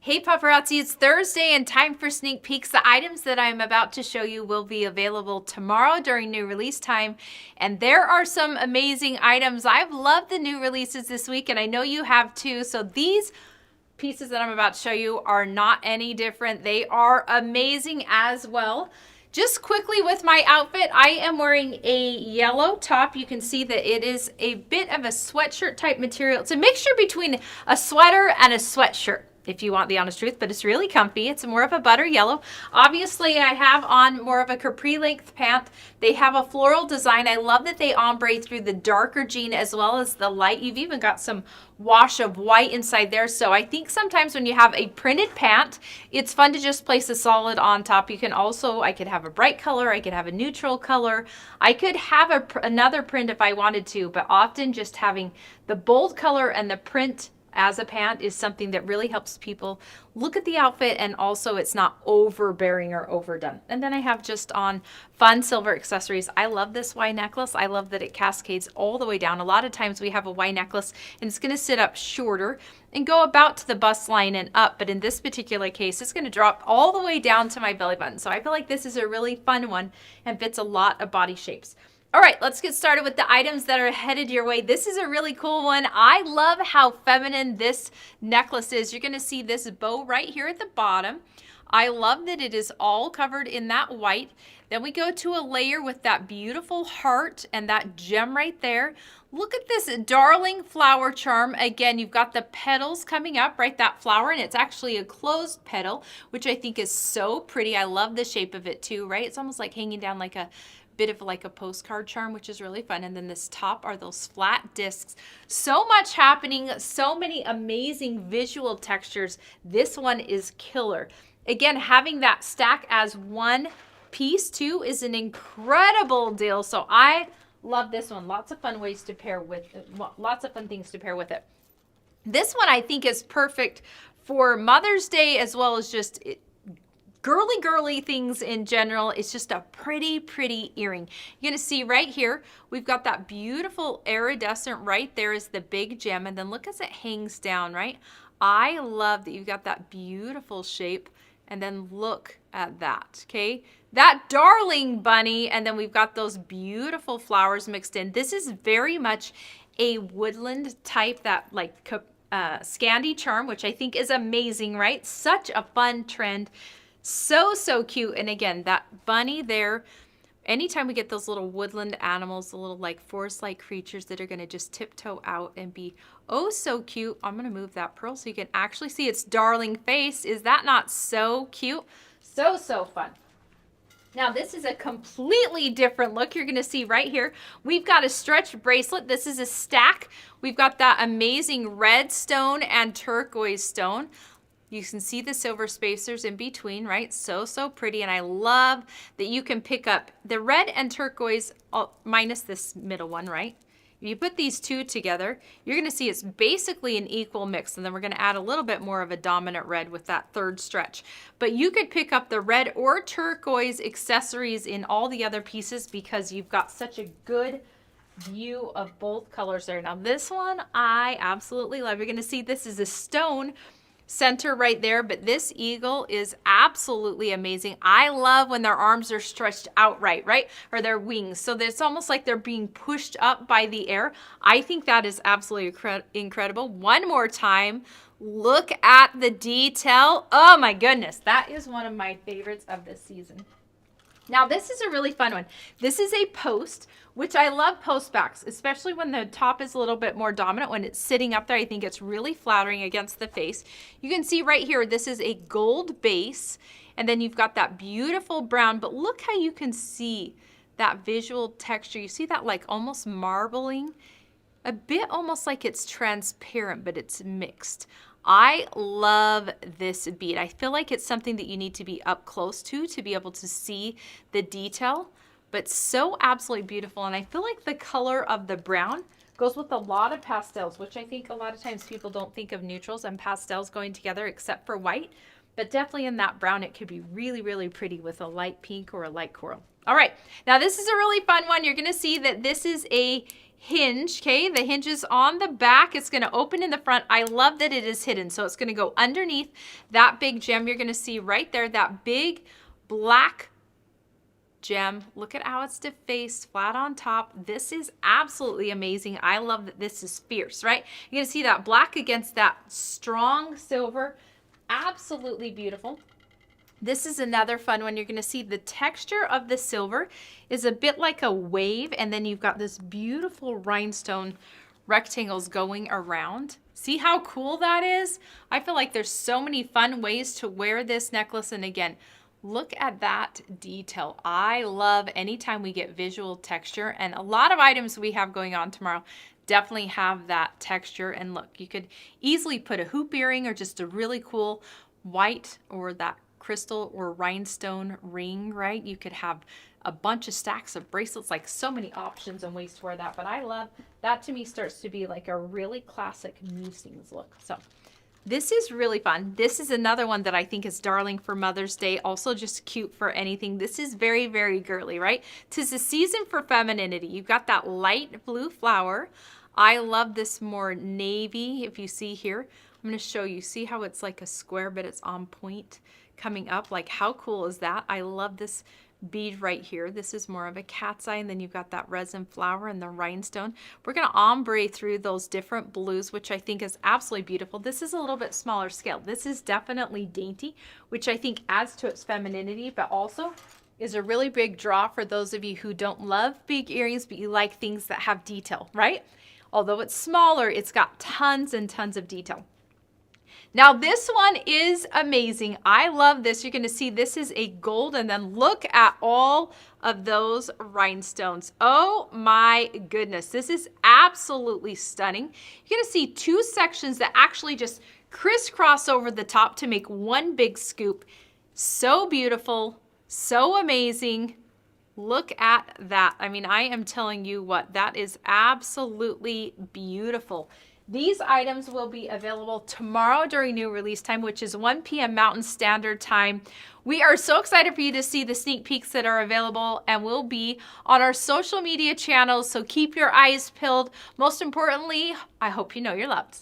Hey paparazzi, it's Thursday and time for sneak peeks. The items that I'm about to show you will be available tomorrow during new release time. And there are some amazing items. I've loved the new releases this week and I know you have too. So these pieces that I'm about to show you are not any different. They are amazing as well. Just quickly with my outfit, I am wearing a yellow top. You can see that it is a bit of a sweatshirt type material. It's a mixture between a sweater and a sweatshirt, if you want the honest truth, but it's really comfy. It's more of a butter yellow. Obviously, I have on more of a capri length pant. They have a floral design. I love that they ombre through the darker jean as well as the light. You've even got some wash of white inside there. So I think sometimes when you have a printed pant, it's fun to just place a solid on top. You can also, I could have a bright color. I could have a neutral color. I could have another print if I wanted to, but often just having the bold color and the print as a pant is something that really helps people look at the outfit, and also it's not overbearing or overdone. And then I have just on fun silver accessories. I love this Y necklace. I love that it cascades all the way down. A lot of times we have a Y necklace and it's going to sit up shorter and go about to the bust line and up, but in this particular case it's going to drop all the way down to my belly button. So I feel like this is a really fun one and fits a lot of body shapes. All right, let's get started with the items that are headed your way. This is a really cool one. I love how feminine this necklace is. You're gonna see this bow right here at the bottom. I love that it is all covered in that white. Then we go to a layer with that beautiful heart and that gem right there. Look at this darling flower charm. Again, you've got the petals coming up, right? That flower, and it's actually a closed petal, which I think is so pretty. I love the shape of it too, right? It's almost like hanging down like a bit of like a postcard charm, which is really fun. And then this top are those flat discs. So much happening, so many amazing visual textures. This one is killer. Again, having that stack as one piece too is an incredible deal. So I love this one. Lots of fun ways to pair with it. Lots of fun things to pair with it. This one I think is perfect for Mother's Day as well as just girly things in general. It's just a pretty earring. You're gonna see right here, we've got that beautiful iridescent right there is the big gem, and then look as it hangs down, right? I love that you've got that beautiful shape, and then look at that, okay? That darling bunny, and then we've got those beautiful flowers mixed in. This is very much a woodland type, that like Scandi charm, which I think is amazing, right? Such a fun trend. So cute. And again, that bunny there, anytime we get those little woodland animals, the little like forest-like creatures that are going to just tiptoe out and be oh so cute. I'm going to move that pearl so you can actually see its darling face. Is that not so cute? So fun. Now this is a completely different look. You're going to see right here, we've got a stretch bracelet. This is a stack. We've got that amazing red stone and turquoise stone. You can see the silver spacers in between, right? So pretty. And I love that you can pick up the red and turquoise minus this middle one, right? If you put these two together, you're going to see it's basically an equal mix. And then we're going to add a little bit more of a dominant red with that third stretch. But you could pick up the red or turquoise accessories in all the other pieces because you've got such a good view of both colors there. Now this one I absolutely love. You're going to see this is a stone center right there, but this eagle is absolutely amazing. I love when their arms are stretched outright, right? Or their wings. So it's almost like they're being pushed up by the air. I think that is absolutely incredible. One more time, look at the detail. Oh my goodness, that is one of my favorites of this season. Now this is a really fun one. This is a post, which I love post backs, especially when the top is a little bit more dominant. When it's sitting up there, I think it's really flattering against the face. You can see right here, this is a gold base, and then you've got that beautiful brown, but look how you can see that visual texture. You see that like almost marbling, a bit almost like it's transparent, but it's mixed. I love this bead. I feel like it's something that you need to be up close to be able to see the detail, but so absolutely beautiful. And I feel like the color of the brown goes with a lot of pastels, which I think a lot of times people don't think of neutrals and pastels going together except for white. But definitely in that brown, it could be really, really pretty with a light pink or a light coral. All right, now this is a really fun one. You're gonna see that this is a hinge, okay? The hinge is on the back. It's gonna open in the front. I love that it is hidden. So it's gonna go underneath that big gem. You're gonna see right there, that big black gem. Look at how it's defaced, flat on top. This is absolutely amazing. I love that this is fierce, right? You're gonna see that black against that strong silver. Absolutely beautiful. This is another fun one. You're going to see the texture of the silver is a bit like a wave, and then you've got this beautiful rhinestone rectangles going around. See how cool that is? I feel like there's so many fun ways to wear this necklace, and again, look at that detail. I love anytime we get visual texture, and a lot of items we have going on tomorrow definitely have that texture. And look, you could easily put a hoop earring or just a really cool white or that crystal or rhinestone ring, right? You could have a bunch of stacks of bracelets, like so many options and ways to wear that. But I love that. To me starts to be like a really classic musings look. So this is really fun. This is another one that I think is darling for Mother's Day. Also just cute for anything. This is very, very girly, right? 'Tis the season for femininity. You've got that light blue flower. I love this more navy. If you see here, I'm going to show you. See how it's like a square, but it's on point coming up. Like, how cool is that? I love this bead right here. This is more of a cat's eye, and then you've got that resin flower and the rhinestone. We're going to ombre through those different blues, which I think is absolutely beautiful. This is a little bit smaller scale. This is definitely dainty, which I think adds to its femininity, but also is a really big draw for those of you who don't love big earrings, but you like things that have detail, right? Although it's smaller, it's got tons and tons of detail. Now this one is amazing. I love this. You're going to see this is a gold, and then look at all of those rhinestones. Oh my goodness. This is absolutely stunning. You're going to see two sections that actually just crisscross over the top to make one big scoop. So beautiful, so amazing. Look at that. I mean, I am telling you what, that is absolutely beautiful. These items will be available tomorrow during new release time, which is 1 p.m. Mountain Standard Time. We are so excited for you to see the sneak peeks that are available, and will be on our social media channels, so keep your eyes peeled. Most importantly, I hope you know you're loved.